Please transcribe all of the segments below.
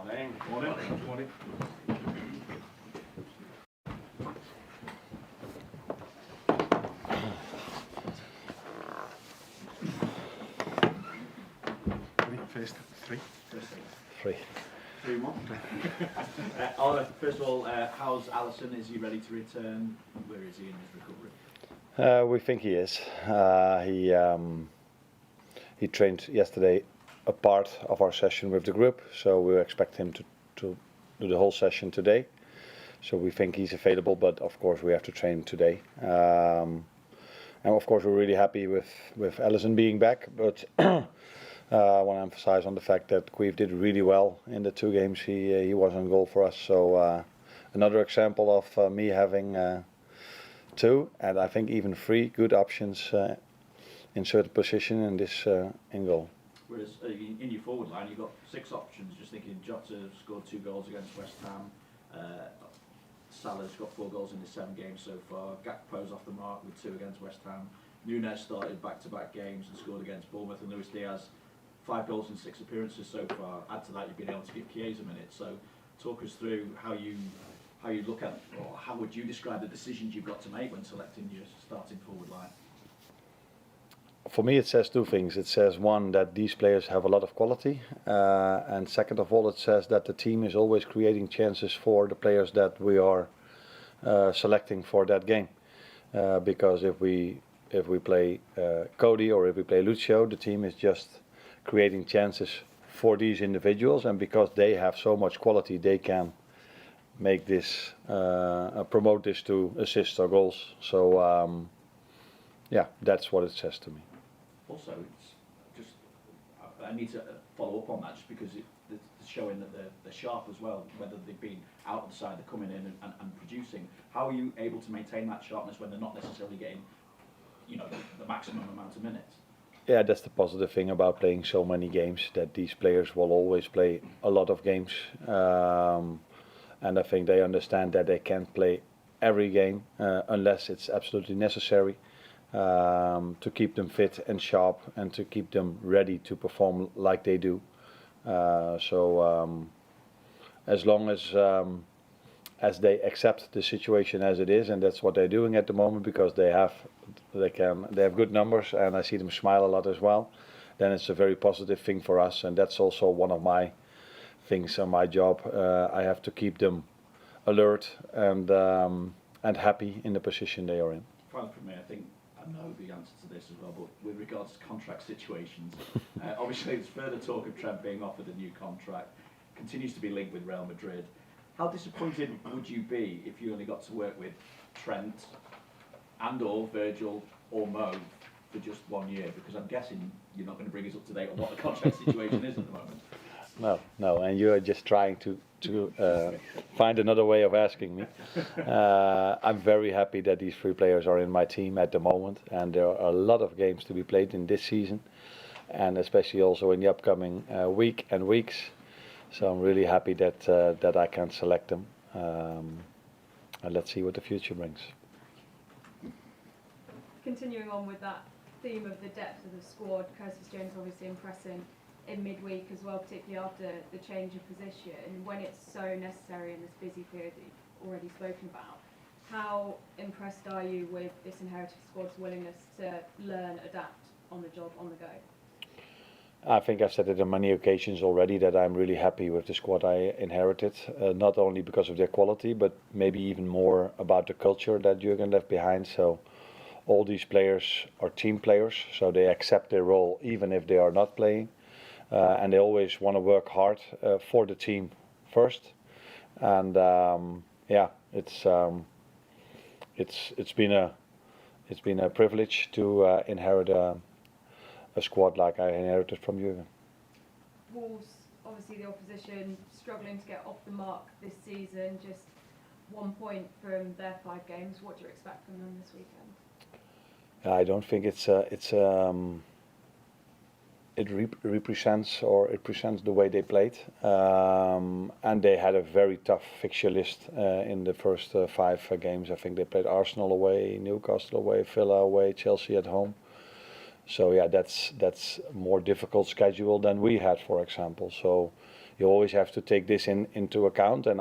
Morning. Morning. Morning. First three. Three. 3-1. Arne, first of all, how's Alisson? Is he ready to return? Where is he in his recovery? We think he is. He trained yesterday a part of our session with the group, so we expect him to do the whole session today. So we think he's available, but of course we have to train today. And of course we're really happy with Alisson being back, but I want to emphasize on the fact that Queeve did really well in the 2 games he was on goal for us. So another example of me having 2 and I think even 3 good options in certain position in this in goal. Whereas in your forward line you've got 6 options. Just thinking, Jota scored 2 goals against West Ham. Salah's got 4 goals in his 7 games so far. Gakpo's off the mark with 2 against West Ham. Nunes started back-to-back games and scored against Bournemouth, and Luis Diaz 5 goals in 6 appearances so far. Add to that, you've been able to give Chiesa a minute. So, talk us through how you look at, or how would you describe the decisions you've got to make when selecting your starting forward line? For me, it says 2 things. It says, one, that these players have a lot of quality, and second of all, it says that the team is always creating chances for the players that we are selecting for that game. Because if we play Cody or if we play Lucio, the team is just creating chances for these individuals, and because they have so much quality, they can make this promote this to assists or goals. So yeah, that's what it says to me. Also, it's just, I need to follow up on that, just because it's showing that they're sharp as well, whether they've been out of the side, they're coming in and producing. How are you able to maintain that sharpness when they're not necessarily getting, the maximum amount of minutes? Yeah, that's the positive thing about playing so many games, that these players will always play a lot of games, and I think they understand that they can't play every game unless it's absolutely necessary, to keep them fit and sharp and to keep them ready to perform like they do. So as long as they accept the situation as it is, and that's what they're doing at the moment, because they have good numbers, and I see them smile a lot as well, then it's a very positive thing for us, and that's also one of my things on my job. I have to keep them alert and happy in the position they are in. Finally from me, I think I know the answer to this as well, but with regards to contract situations, obviously there's further talk of Trent being offered a new contract, continues to be linked with Real Madrid. How disappointed would you be if you only got to work with Trent and or Virgil or Mo for just 1 year? Because I'm guessing you're not going to bring us up to date on what the contract situation is at the moment. No, and you are just trying to find another way of asking me. I'm very happy that these 3 players are in my team at the moment, and there are a lot of games to be played in this season, and especially also in the upcoming week and weeks. So I'm really happy that I can select them, and let's see what the future brings. Continuing on with that theme of the depth of the squad, Curtis Jones obviously impressing in midweek as well, particularly after the change of position, when it's so necessary in this busy period that you've already spoken about. How impressed are you with this inherited squad's willingness to learn, adapt on the job, on the go? I think I've said it on many occasions already that I'm really happy with the squad I inherited, not only because of their quality, but maybe even more about the culture that Jurgen left behind. So all these players are team players, so they accept their role even if they are not playing, and they always want to work hard for the team first. And yeah, it's been a privilege to inherit a squad like I inherited from Jurgen. Wolves, obviously the opposition, struggling to get off the mark this season, just 1 point from their 5 games. What do you expect from them this weekend? I don't think it represents the way they played, and they had a very tough fixture list in the first 5 games. I think they played Arsenal away, Newcastle away, Villa away, Chelsea at home. So yeah, that's a more difficult schedule than we had, for example. So you always have to take this into account. And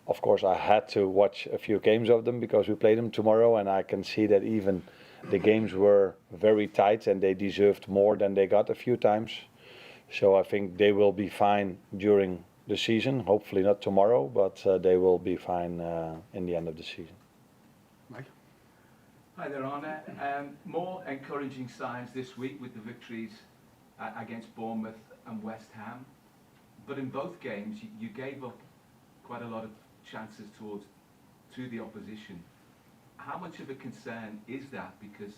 of course, I had to watch a few games of them because we play them tomorrow, and I can see that even the games were very tight and they deserved more than they got a few times. So I think they will be fine during the season. Hopefully not tomorrow, but they will be fine in the end of the season. Mike? Hi there, Arne. More encouraging signs this week with the victories against Bournemouth and West Ham. But in both games, you gave up quite a lot of chances to the opposition. How much of a concern is that? Because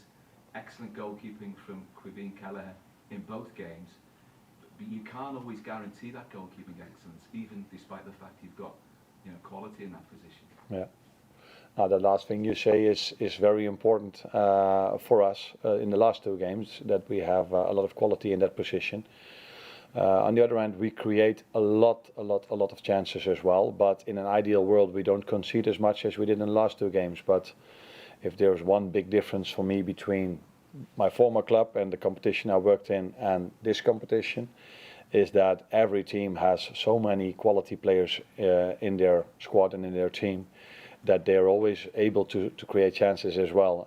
excellent goalkeeping from Quibin Kelleher in both games, but you can't always guarantee that goalkeeping excellence, even despite the fact you've got quality in that position. Yeah. Now the last thing you say is very important for us in the last two games, that we have a lot of quality in that position. On the other hand, we create a lot of chances as well, but in an ideal world we don't concede as much as we did in the last two games. But if there's one big difference for me between my former club and the competition I worked in and this competition, is that every team has so many quality players in their squad and in their team, that they're always able to create chances as well.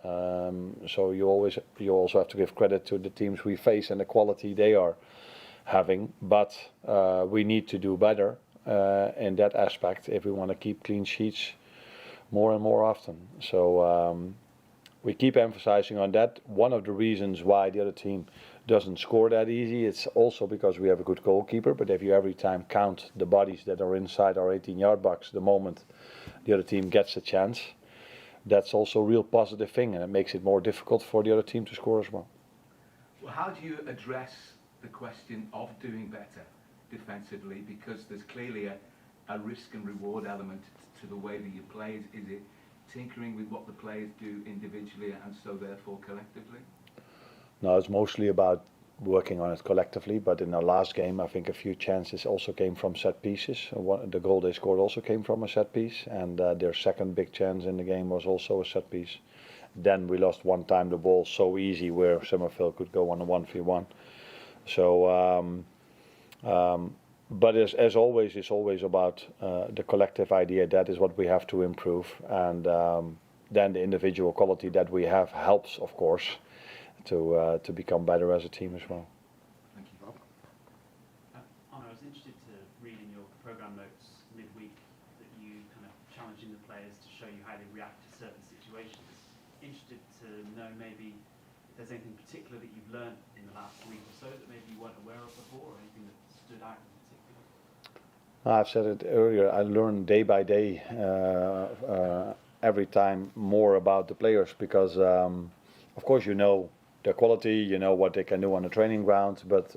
So you also have to give credit to the teams we face and the quality they are having, but we need to do better in that aspect if we want to keep clean sheets more and more often. So we keep emphasizing on that. One of the reasons why the other team doesn't score that easy, it's also because we have a good goalkeeper, but if you every time count the bodies that are inside our 18-yard box the moment the other team gets a chance, that's also a real positive thing, and it makes it more difficult for the other team to score as well. Well, how do you address the question of doing better defensively? Because there's clearly a risk and reward element to the way that you play. Is it tinkering with what the players do individually and so therefore collectively? No, it's mostly about working on it collectively, but in our last game I think a few chances also came from set pieces. The goal they scored also came from a set piece, and their second big chance in the game was also a set piece. Then we lost one time the ball so easy where Summerfield could go on a 1v1. So but as always, it's always about the collective idea. That is what we have to improve, and then the individual quality that we have helps, of course, to become better as a team as well. Thank you, Bob. Arne, I was interested to read in your programme notes midweek that you kind of challenging the players to show you how they react to certain situations. Interested to know maybe if there's anything particular that you've learned in the last week or so that maybe you weren't aware of before, or anything that stood out in particular? I've said it earlier, I learn day by day every time more about the players, because of course you know their quality, you know what they can do on the training ground, but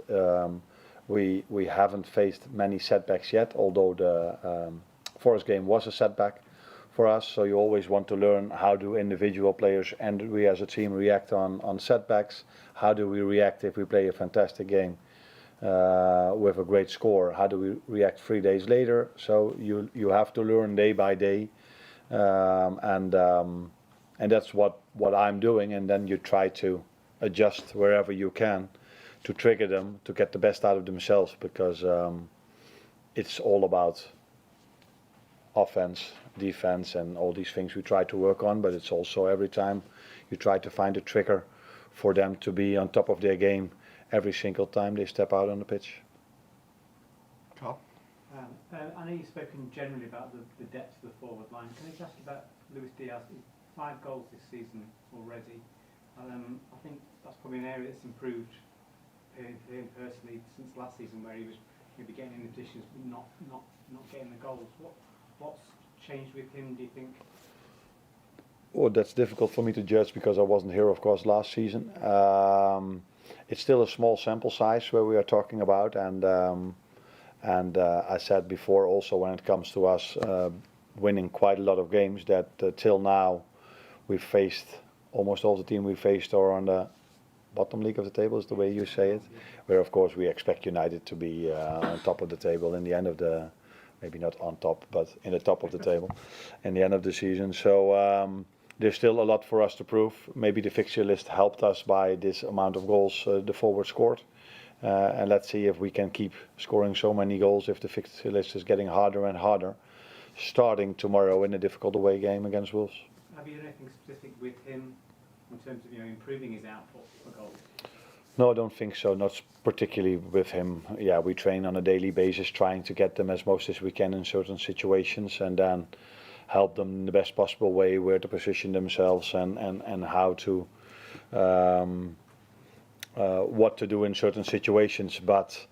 we haven't faced many setbacks yet, although the Forest game was a setback for us. So you always want to learn how do individual players and we as a team react on setbacks. How do we react if we play a fantastic game with a great score? How do we react 3 days later? So you have to learn day by day, and that's what I'm doing, and then you try to adjust wherever you can to trigger them to get the best out of themselves, because it's all about offense, defense, and all these things we try to work on, but it's also every time you try to find a trigger for them to be on top of their game every single time they step out on the pitch. Carl? I know you've spoken generally about the depth of the forward line. Can I just ask you about Luis Diaz? 5 goals this season already. I think that's probably an area that's improved for him personally since last season, where he was maybe getting in the positions but not getting the goals. What's changed with him, do you think? Well, that's difficult for me to judge because I wasn't here, of course, last season. It's still a small sample size where we are talking about, and I said before also, when it comes to us winning quite a lot of games, that till now we've faced almost all the team we faced are on the bottom league of the table, is the way you say it, where of course we expect United to be on top of the table in the end of the, maybe not on top, but in the top of the table in the end of the season. So there's still a lot for us to prove. Maybe the fixture list helped us by this amount of goals the forward scored, And let's see if we can keep scoring so many goals if the fixture list is getting harder and harder, starting tomorrow in a difficult away game against Wolves. Have you done anything specific with him in terms of improving his output for goals? No, I don't think so. Not particularly with him. Yeah, we train on a daily basis, trying to get them as most as we can in certain situations, and then help them in the best possible way where to position themselves and how to what to do in certain situations. But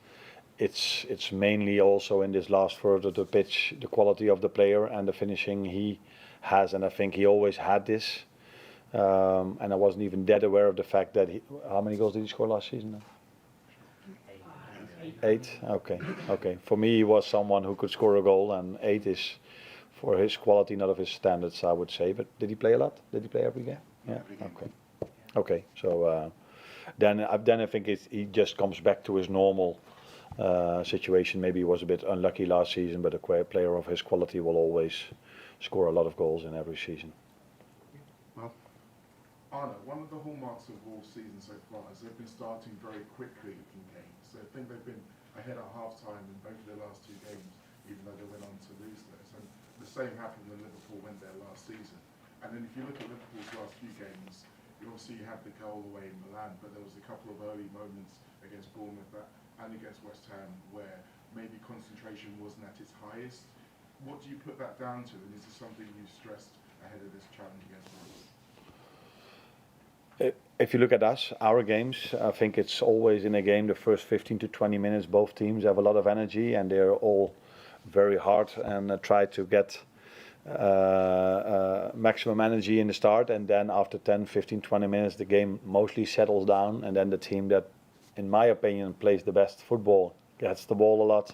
it's mainly also in this last third of the pitch, the quality of the player and the finishing he has, and I think he always had this. And I wasn't even that aware of the fact that how many goals did he score last season? 8. Okay. For me, he was someone who could score a goal, and 8 is for his quality, not of his standards, I would say. But did he play a lot? Did he play every game? Yeah. Okay. So then I think he just comes back to his normal situation. Maybe he was a bit unlucky last season, but a player of his quality will always score a lot of goals in every season. Arne, one of the hallmarks of Wolves' season so far is they've been starting very quickly in games. So I think they've been ahead at half-time in both of their last 2 games, even though they went on to lose those. And the same happened when Liverpool went there last season. And then if you look at Liverpool's last few games, you obviously had the goal away in Milan, but there was a couple of early moments against Bournemouth and against West Ham where maybe concentration wasn't at its highest. What do you put that down to, and is this something you've stressed ahead of this challenge against Wolves? If you look at us, our games, I think it's always in a game, the first 15 to 20 minutes, both teams have a lot of energy and they're all very hard and try to get maximum energy in the start, and then after 10, 15, 20 minutes the game mostly settles down, and then the team that, in my opinion, plays the best football gets the ball a lot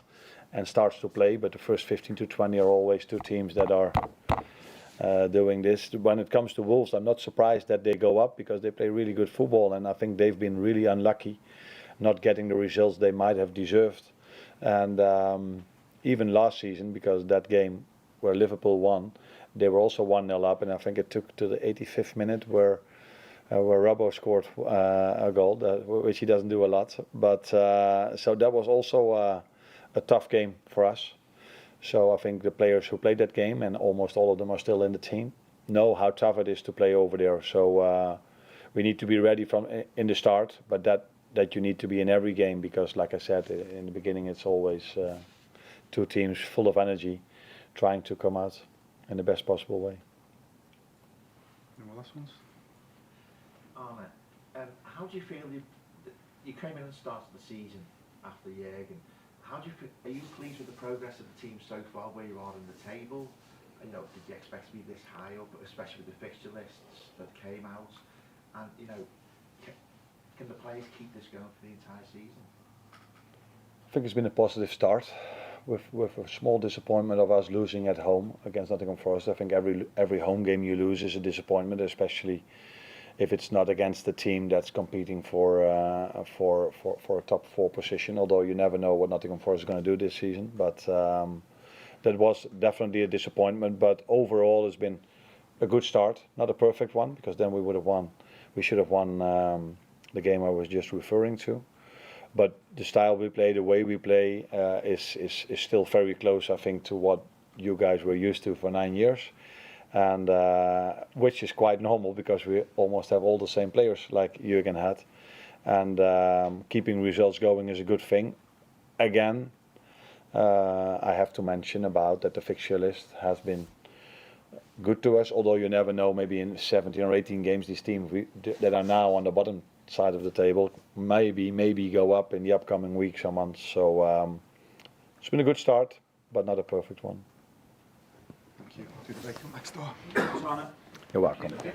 and starts to play. But the first 15 to 20 are always 2 teams that are doing this. When it comes to Wolves, I'm not surprised that they go up because they play really good football, and I think they've been really unlucky not getting the results they might have deserved. And even last season, because that game where Liverpool won, they were also 1-0 up, and I think it took to the 85th minute where Robbo scored a goal, which he doesn't do a lot. But so that was also a tough game for us. So I think the players who played that game, and almost all of them are still in the team, know how tough it is to play over there. So we need to be ready from in the start, but that you need to be in every game, because like I said in the beginning, it's always 2 teams full of energy trying to come out in the best possible way. Any more last ones? Arne, how do you feel you came in at the start of the season after Jürgen? How do you feel, are you pleased with the progress of the team so far, where you are in the table? Did you expect to be this high up, especially with the fixture lists that came out? And can the players keep this going for the entire season? I think it's been a positive start, with a small disappointment of us losing at home against Nottingham Forest. I think every home game you lose is a disappointment, especially if it's not against the team that's competing for a top 4 position. Although you never know what Nottingham Forest is going to do this season, but that was definitely a disappointment. But overall, it's been a good start. Not a perfect one, because then we would have won. We should have won the game I was just referring to. But the style we play, the way we play, is still very close, I think, to what you guys were used to for 9 years. And which is quite normal, because we almost have all the same players like Jürgen had, and keeping results going is a good thing. Again, I have to mention about that the fixture list has been good to us, although you never know, maybe in 17 or 18 games these teams that are now on the bottom side of the table maybe go up in the upcoming weeks or months. So it's been a good start, but not a perfect one. Thank you. Do the bacon next door. Thanks, Arne. You're welcome. Okay.